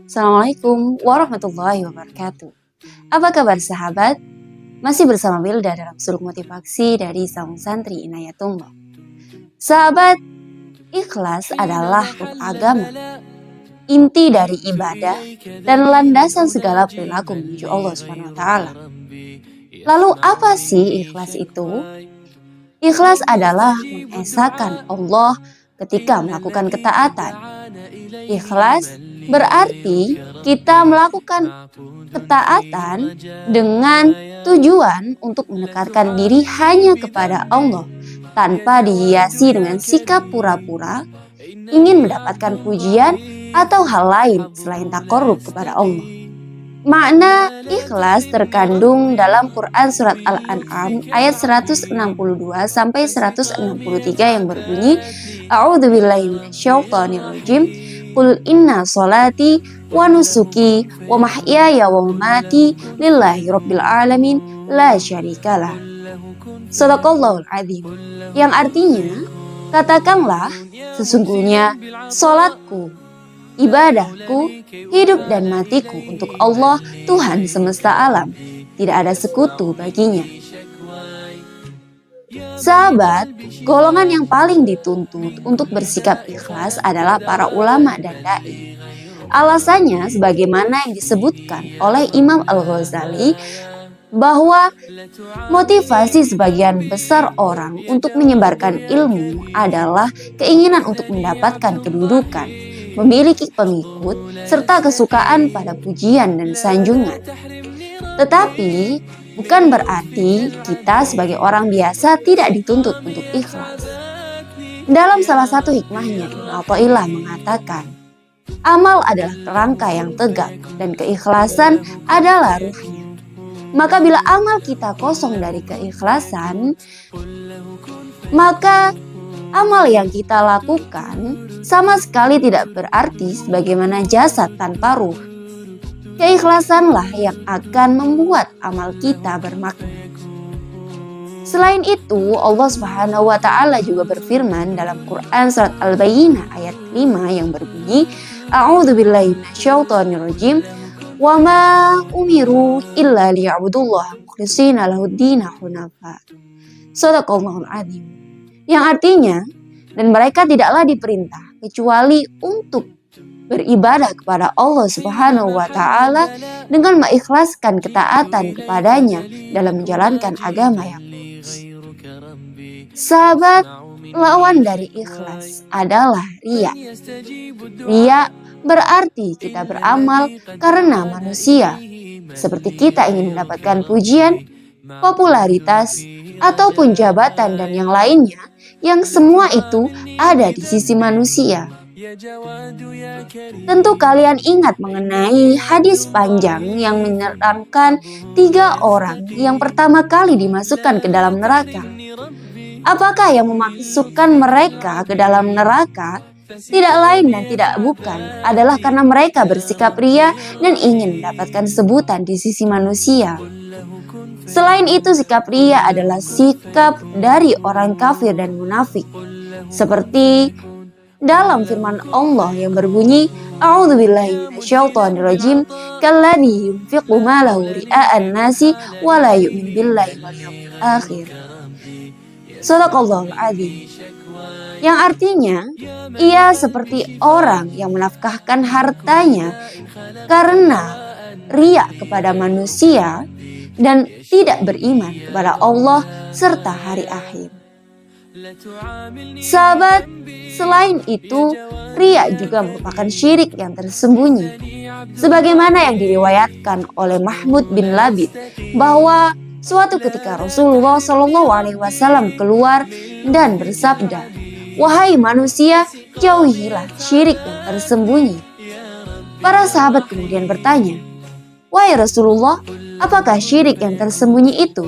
Assalamualaikum warahmatullahi wabarakatuh. Apa kabar sahabat? Masih bersama Wilda dalam suluk motivasi dari Saung Santri Inayatullah. Sahabat, ikhlas adalah rukun agama, inti dari ibadah dan landasan segala perilaku menuju Allah SWT. Lalu apa sih ikhlas itu? Ikhlas adalah mengesahkan Allah ketika melakukan ketaatan. Ikhlas berarti kita melakukan ketaatan dengan tujuan untuk mendekatkan diri hanya kepada Allah tanpa dihiasi dengan sikap pura-pura ingin mendapatkan pujian atau hal lain selain takarrub kepada Allah. Makna ikhlas terkandung dalam Quran surat Al-An'am ayat 162 sampai 163 yang berbunyi A'udzubillahi minasyaitonirrajim. Qul inna sholati wa nusuki wa mahyaya wa mamati lillahi rabbil alamin la syarikalah. Shadaqallahul azim. Yang artinya, katakanlah sesungguhnya salatku, ibadahku, hidup dan matiku untuk Allah Tuhan semesta alam. Tidak ada sekutu baginya. Sahabat, golongan yang paling dituntut untuk bersikap ikhlas adalah para ulama dan dai. Alasannya sebagaimana yang disebutkan oleh Imam Al-Ghazali bahwa motivasi sebagian besar orang untuk menyebarkan ilmu adalah keinginan untuk mendapatkan kedudukan, memiliki pengikut, serta kesukaan pada pujian dan sanjungan. Tetapi bukan berarti kita sebagai orang biasa tidak dituntut untuk ikhlas. Dalam salah satu hikmahnya, Ibnu Athaillah mengatakan, amal adalah kerangka yang tegak dan keikhlasan adalah ruhnya. Maka bila amal kita kosong dari keikhlasan, maka amal yang kita lakukan sama sekali tidak berarti sebagaimana jasad tanpa ruh. Keikhlasanlah yang akan membuat amal kita bermakna. Selain itu, Allah Subhanahu wa taala juga berfirman dalam Quran surat Al-Bayyinah ayat 5 yang berbunyi, A'udzubillahi minasyaitonirrajim. Wa ma umiru illa liya'budullaha mukhlishina lahud-dina hunafa. Shadaqallahul azim. Yang artinya, dan mereka tidaklah diperintah kecuali untuk beribadah kepada Allah Subhanahu wa taala dengan mengikhlaskan ketaatan kepadanya dalam menjalankan agama yang lurus. Sahabat, lawan dari ikhlas adalah riya. Riya berarti kita beramal karena manusia, seperti kita ingin mendapatkan pujian, popularitas, ataupun jabatan dan yang lainnya, yang semua itu ada di sisi manusia. Tentu kalian ingat mengenai hadis panjang yang menerangkan 3 orang yang pertama kali dimasukkan ke dalam neraka. Apakah yang memasukkan mereka ke dalam neraka? Tidak lain dan tidak bukan adalah karena mereka bersikap riya dan ingin mendapatkan sebutan di sisi manusia. Selain itu, sikap riya adalah sikap dari orang kafir dan munafik. Seperti dalam firman Allah yang berbunyi, A'udzubillahi minasyaitonirrajim, kalladzi yunfiqu malahu ria'an nasi wa la yu'minu billahi wal yawmil akhir. Shadaqallahul azim. Yang artinya, ia seperti orang yang menafkahkan hartanya karena riya kepada manusia dan tidak beriman kepada Allah serta hari akhir. Sahabat, selain itu, riya juga merupakan syirik yang tersembunyi. Sebagaimana yang diriwayatkan oleh Mahmud bin Labid bahwa suatu ketika Rasulullah SAW keluar dan bersabda, "Wahai manusia, jauhilah syirik yang tersembunyi." Para sahabat kemudian bertanya, "Wahai Rasulullah, apakah syirik yang tersembunyi itu?"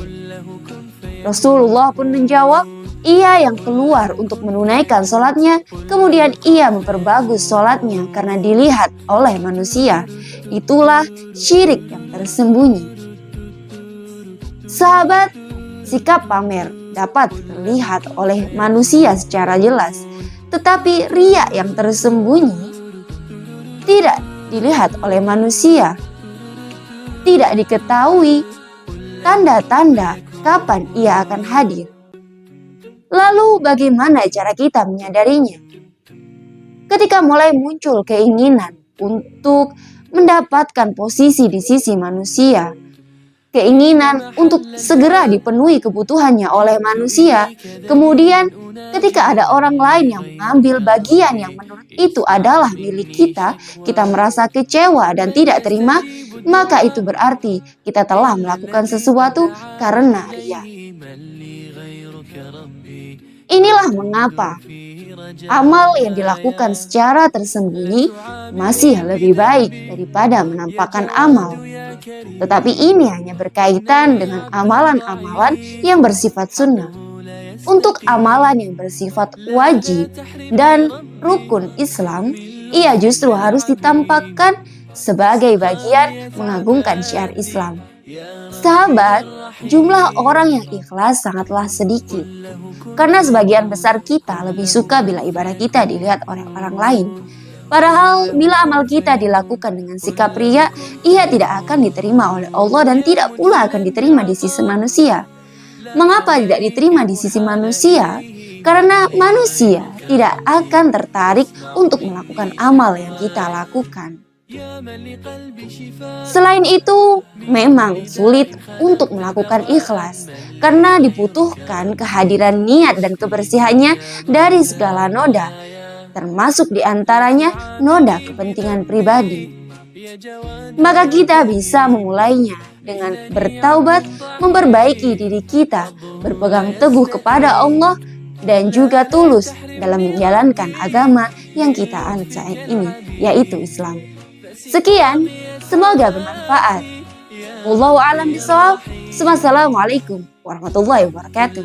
Rasulullah pun menjawab, ia yang keluar untuk menunaikan sholatnya, kemudian ia memperbagus sholatnya karena dilihat oleh manusia. Itulah syirik yang tersembunyi. Sahabat, sikap pamer dapat terlihat oleh manusia secara jelas, tetapi riya yang tersembunyi tidak dilihat oleh manusia. Tidak diketahui tanda-tanda kapan ia akan hadir. Lalu bagaimana cara kita menyadarinya? Ketika mulai muncul keinginan untuk mendapatkan posisi di sisi manusia, keinginan untuk segera dipenuhi kebutuhannya oleh manusia, kemudian ketika ada orang lain yang mengambil bagian yang menurut itu adalah milik kita, kita merasa kecewa dan tidak terima, maka itu berarti kita telah melakukan sesuatu karena ria. Inilah mengapa amal yang dilakukan secara tersembunyi masih lebih baik daripada menampakkan amal. Tetapi ini hanya berkaitan dengan amalan-amalan yang bersifat sunnah. Untuk amalan yang bersifat wajib dan rukun Islam, ia justru harus ditampakkan sebagai bagian mengagungkan syiar Islam. Sahabat, jumlah orang yang ikhlas sangatlah sedikit. Karena sebagian besar kita lebih suka bila ibadah kita dilihat oleh orang lain. Padahal bila amal kita dilakukan dengan sikap riya, ia tidak akan diterima oleh Allah dan tidak pula akan diterima di sisi manusia. Mengapa tidak diterima di sisi manusia? Karena manusia tidak akan tertarik untuk melakukan amal yang kita lakukan. Selain itu, memang sulit untuk melakukan ikhlas karena dibutuhkan kehadiran niat dan kebersihannya dari segala noda, termasuk diantaranya noda kepentingan pribadi. Maka kita bisa memulainya dengan bertaubat, memperbaiki diri kita, berpegang teguh kepada Allah, dan juga tulus dalam menjalankan agama yang kita anut saat ini, yaitu Islam. Sekian, semoga bermanfaat. Wallahu a'lam bishawab. Wassalamualaikum warahmatullahi wabarakatuh.